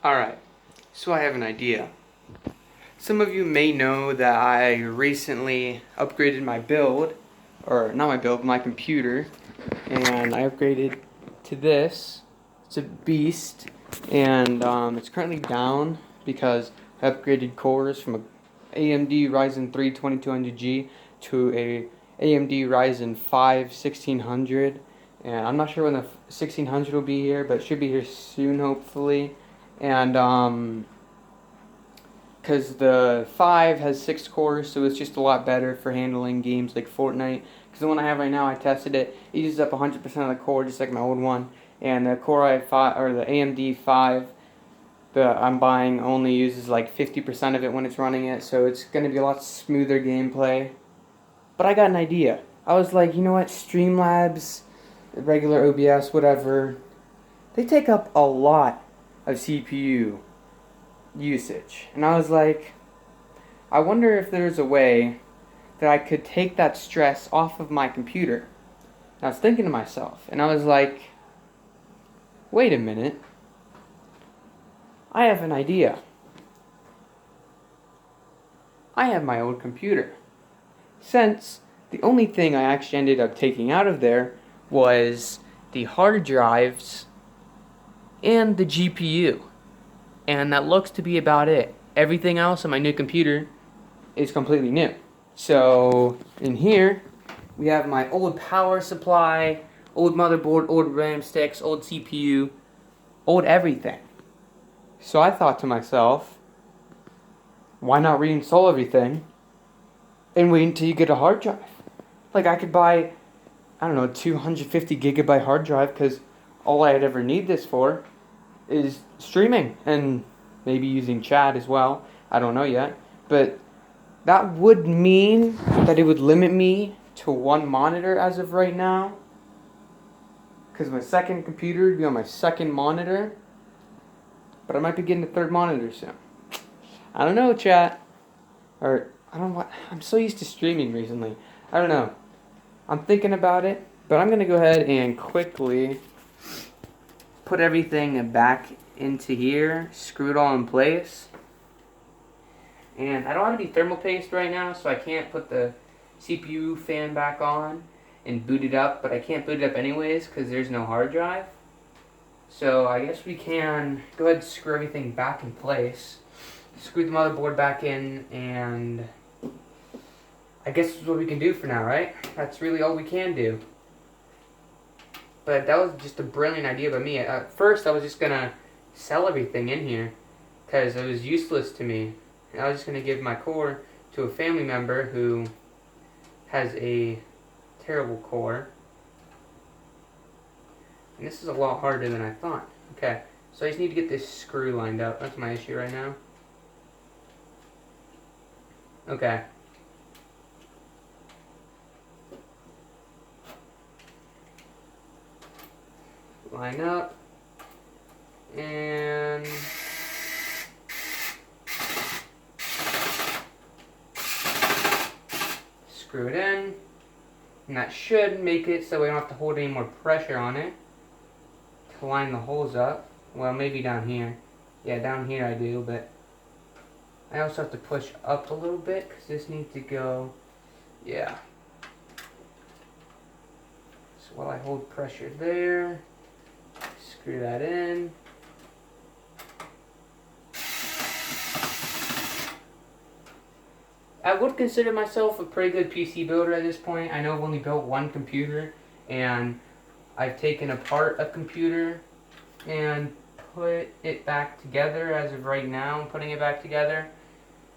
Alright, so I have an idea. Some of you may know that I recently upgraded my build, or not my build, my computer, and I upgraded to this. It's a beast, and it's currently down because I upgraded cores from a AMD Ryzen 3 2200G to a AMD Ryzen 5 1600, and I'm not sure when the 1600 will be here, but it should be here soon, hopefully. And because the 5 has 6 cores, so it's just a lot better for handling games like Fortnite. Because the one I have right now, I tested it, it uses up 100% of the core, just like my old one. And the Core i5, or the AMD 5 that I'm buying, only uses like 50% of it when it's running it, so it's going to be a lot smoother gameplay. But I got an idea. I was like, you know what, Streamlabs, regular OBS, whatever, they take up a lot of CPU usage. And I was like, I wonder if there's a way that I could take that stress off of my computer. And I was thinking to myself, and I was like, wait a minute, I have an idea. I have my old computer. Since the only thing I actually ended up taking out of there was the hard drives and the GPU. And that looks to be about it. Everything else on my new computer is completely new. So in here we have my old power supply, old motherboard, old RAM sticks, old CPU, old everything. So I thought to myself, why not reinstall everything and wait until you get a hard drive? Like, I could buy, I don't know, 250 gigabyte hard drive, because all I'd ever need this for is streaming and maybe using chat as well. I don't know yet. But that would mean that it would limit me to one monitor as of right now, because my second computer would be on my second monitor. But I might be getting a third monitor soon. I don't know, chat. Or, I don't know what. I'm so used to streaming recently. I don't know. I'm thinking about it. But I'm going to go ahead and quickly put everything back into here. Screw it all in place. And I don't have any thermal paste right now, so I can't put the CPU fan back on and boot it up. But I can't boot it up anyways because there's no hard drive. So I guess we can go ahead and screw everything back in place. Screw the motherboard back in, and I guess that's what we can do for now, right? That's really all we can do. But that was just a brilliant idea by me. At first, I was just going to sell everything in here because it was useless to me. And I was just going to give my core to a family member who has a terrible core. And this is a lot harder than I thought. Okay, so I just need to get this screw lined up. That's my issue right now. Okay. Line up. And screw it in. And that should make it so we don't have to hold any more pressure on it to line the holes up. Well, maybe down here. Yeah, down here I do, but I also have to push up a little bit because this needs to go, yeah. So while I hold pressure there, screw that in. I would consider myself a pretty good PC builder at this point. I know I've only built one computer, and I've taken apart a computer and put it back together as of right now. I'm putting it back together.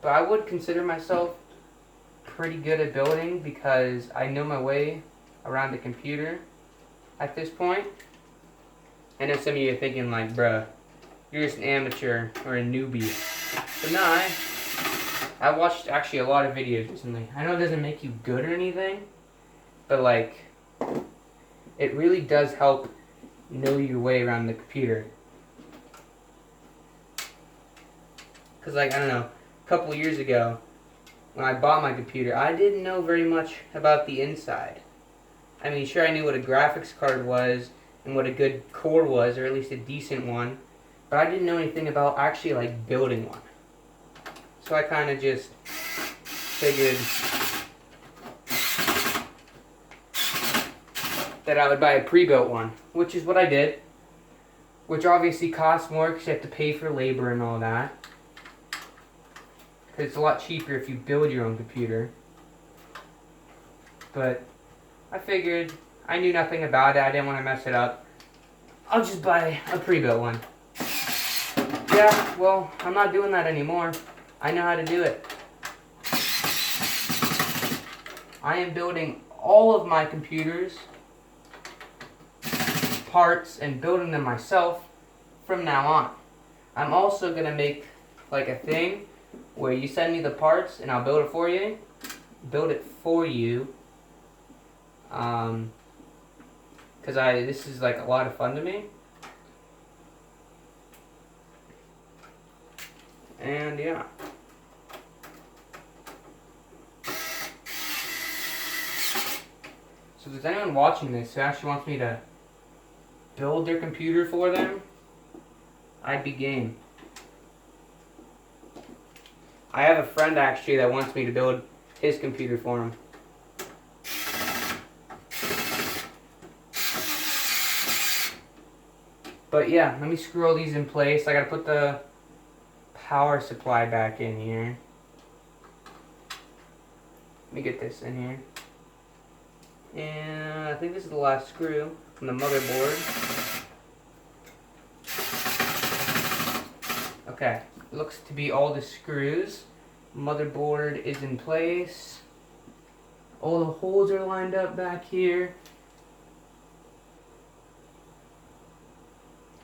But I would consider myself pretty good at building because I know my way around the computer at this point. I know some of you are thinking like, bruh, you're just an amateur or a newbie. But no, I watched actually a lot of videos recently. I know it doesn't make you good or anything, but like, it really does help know your way around the computer. Because like, I don't know, a couple of years ago, when I bought my computer, I didn't know very much about the inside. I mean, sure, I knew what a graphics card was and what a good core was, or at least a decent one, but I didn't know anything about actually like building one. So I kind of just figured that I would buy a pre-built one, which is what I did. Which obviously costs more because you have to pay for labor and all that. Because it's a lot cheaper if you build your own computer. But I figured I knew nothing about it. I didn't want to mess it up. I'll just buy a pre-built one. Yeah, well, I'm not doing that anymore. I know how to do it. I am building all of my computers, parts, and building them myself from now on. I'm also going to make like a thing where you send me the parts and I'll build it for you. Because this is like a lot of fun to me. And yeah. So if there's anyone watching this who actually wants me to build their computer for them, I'd be game. I have a friend actually that wants me to build his computer for him. But yeah, let me screw all these in place. I gotta put the power supply back in here. Let me get this in here. And I think this is the last screw from the motherboard. Okay, looks to be all the screws. Motherboard is in place. All the holes are lined up back here.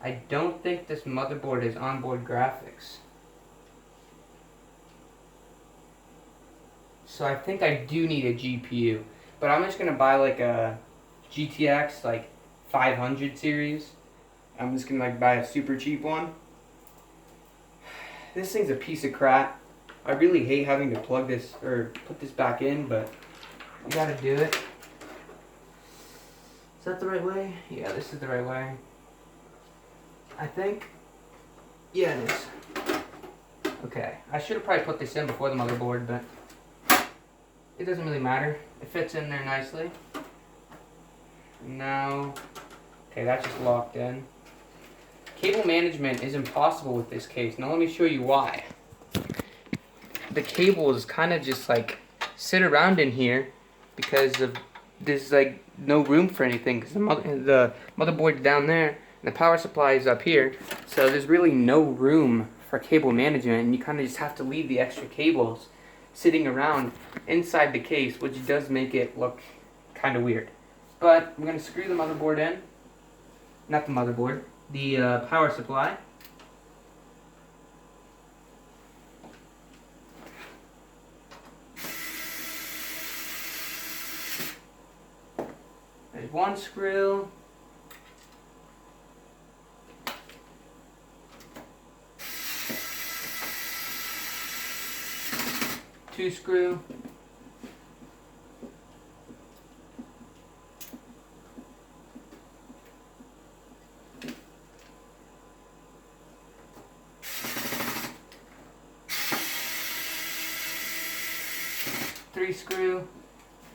I don't think this motherboard is onboard graphics. So I think I do need a GPU. But I'm just gonna buy like a GTX like 500 series. I'm just gonna like buy a super cheap one. This thing's a piece of crap. I really hate having to plug this or put this back in, but you gotta do it. Is that the right way? Yeah, this is the right way. I think. Yeah, it is. Okay, I should have probably put this in before the motherboard, but it doesn't really matter. It fits in there nicely. Now, okay, that's just locked in. Cable management is impossible with this case. Now let me show you why. The cables kind of just like sit around in here because of there's like no room for anything because the motherboard's down there and the power supply is up here. So there's really no room for cable management, and you kind of just have to leave the extra cables sitting around inside the case, which does make it look kind of weird. But we're going to screw the motherboard in. Not the motherboard. The power supply. There's one screw. Two screw. Three screw,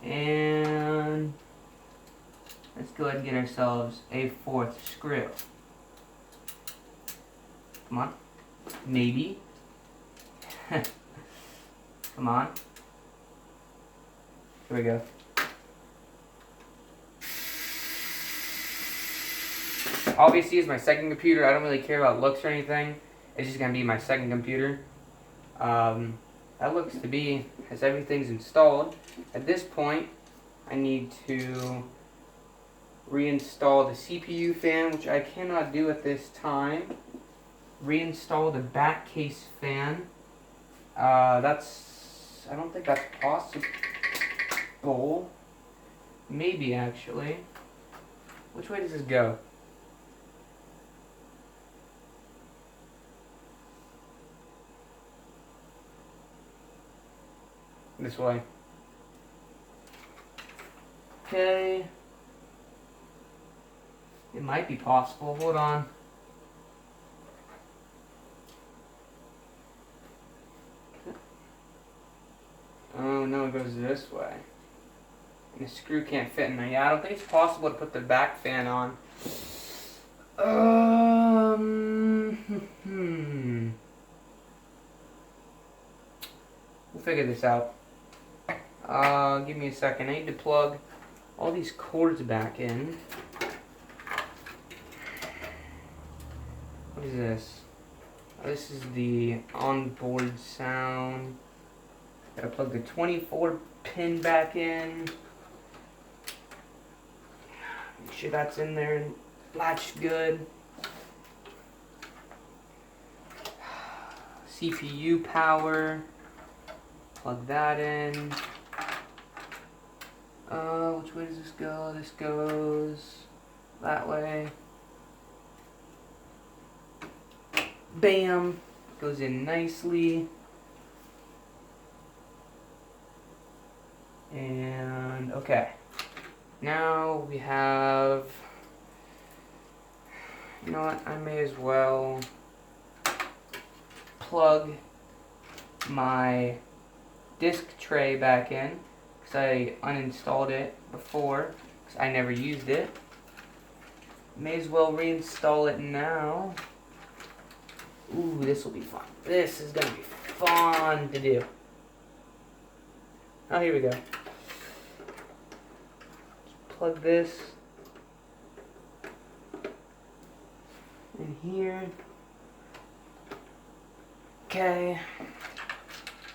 and let's go ahead and get ourselves a fourth screw. Come on, maybe. Come on. Here we go. Obviously, it's my second computer. I don't really care about looks or anything. It's just gonna be my second computer. That looks to be as everything's installed. At this point, I need to reinstall the CPU fan, which I cannot do at this time. Reinstall the back case fan. I don't think that's possible. Maybe actually. Which way does this go? This way. Okay. It might be possible. Hold on. no, it goes this way. And the screw can't fit in there. Yeah, I don't think it's possible to put the back fan on. We'll figure this out. Give me a second. I need to plug all these cords back in. What is this? Oh, this is the onboard sound. Gotta plug the 24 pin back in. Make sure that's in there and latched good. CPU power. Plug that in. Which way does this go? This goes that way. Bam! Goes in nicely. And okay. Now we have, you know what, I may as well plug my disc tray back in, because I uninstalled it before, because I never used it. May as well reinstall it now. Ooh, this will be fun. This is going to be fun to do. Oh, here we go. Plug this in here. Okay.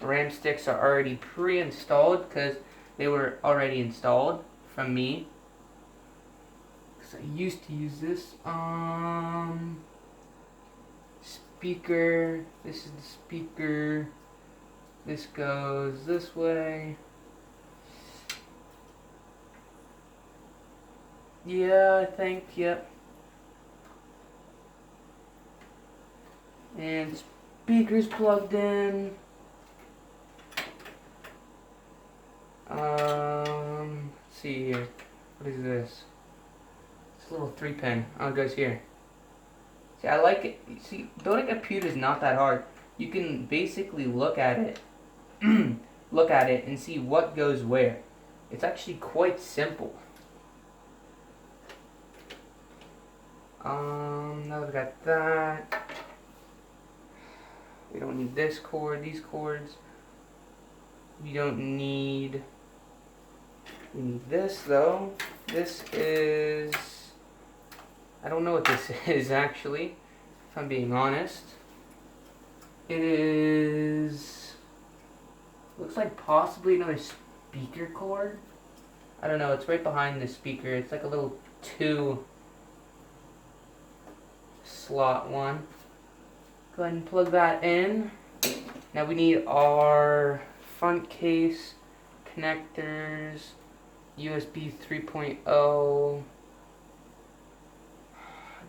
RAM sticks are already pre-installed because they were already installed from me. Because I used to use this. Speaker. This is the speaker. This goes this way. Yeah, I think, yep. And speakers plugged in. Let's see here. What is this? It's a little 3-pin. Oh, it goes here. See, I like it. See, building a computer is not that hard. You can basically look at it, and see what goes where. It's actually quite simple. Now we got that. We don't need this cord, these cords. We don't need, we need this though. This is, I don't know what this is actually, if I'm being honest. It is, looks like possibly another speaker cord. I don't know, it's right behind the speaker. It's like a little 2 slot one. Go ahead and plug that in. Now we need our front case, connectors, USB 3.0.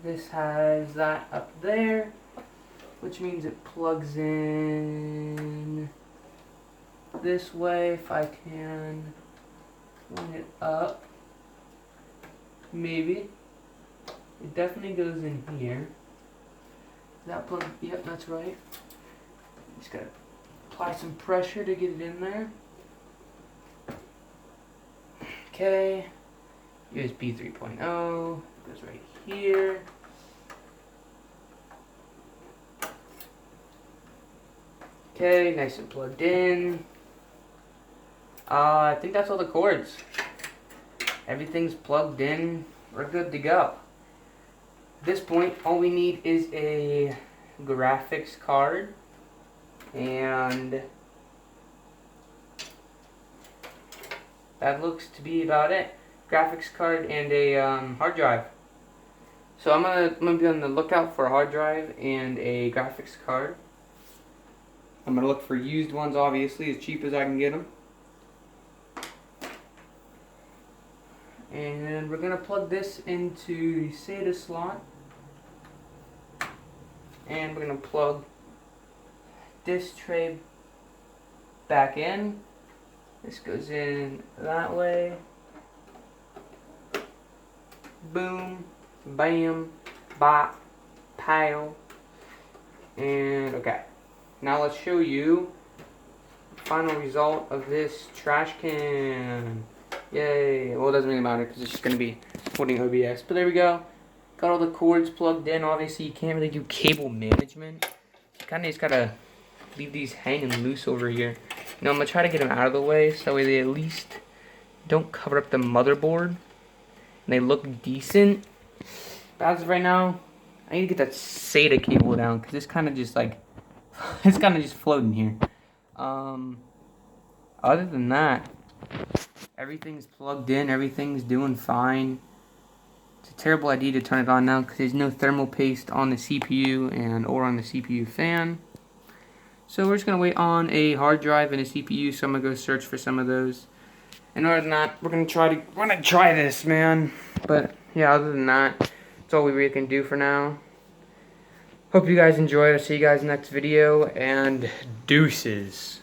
This has that up there, which means it plugs in this way. If I can line it up, maybe. It definitely goes in here. That plug, yep, that's right. Just gotta apply some pressure to get it in there. Okay, USB 3.0 goes right here. Okay, nice and plugged in. I think that's all the cords. Everything's plugged in. We're good to go. At this point, all we need is a graphics card and that looks to be about it. Graphics card and a hard drive. So I'm gonna be on the lookout for a hard drive and a graphics card. I'm gonna look for used ones, obviously, as cheap as I can get them. And we're gonna plug this into the SATA slot. And we're gonna plug this tray back in. This goes in that way. Boom, bam, bop, pow. And okay. Now let's show you final result of this trash can. Yay. Well, it doesn't really matter because it's just going to be holding OBS. But there we go. Got all the cords plugged in. Obviously, you can't really do cable management. You kind of just got to leave these hanging loose over here. You know, I'm going to try to get them out of the way so that way they at least don't cover up the motherboard. And they look decent. But as of right now, I need to get that SATA cable down because it's kind of just like, it's kind of just floating here. Other than that, everything's plugged in, everything's doing fine. It's a terrible idea to turn it on now because there's no thermal paste on the CPU or on the CPU fan. So we're just going to wait on a hard drive and a CPU, so I'm going to go search for some of those. And other than that, we're going to try this, man. But yeah, other than that, that's all we really can do for now. Hope you guys enjoyed. I'll see you guys in the next video, and deuces.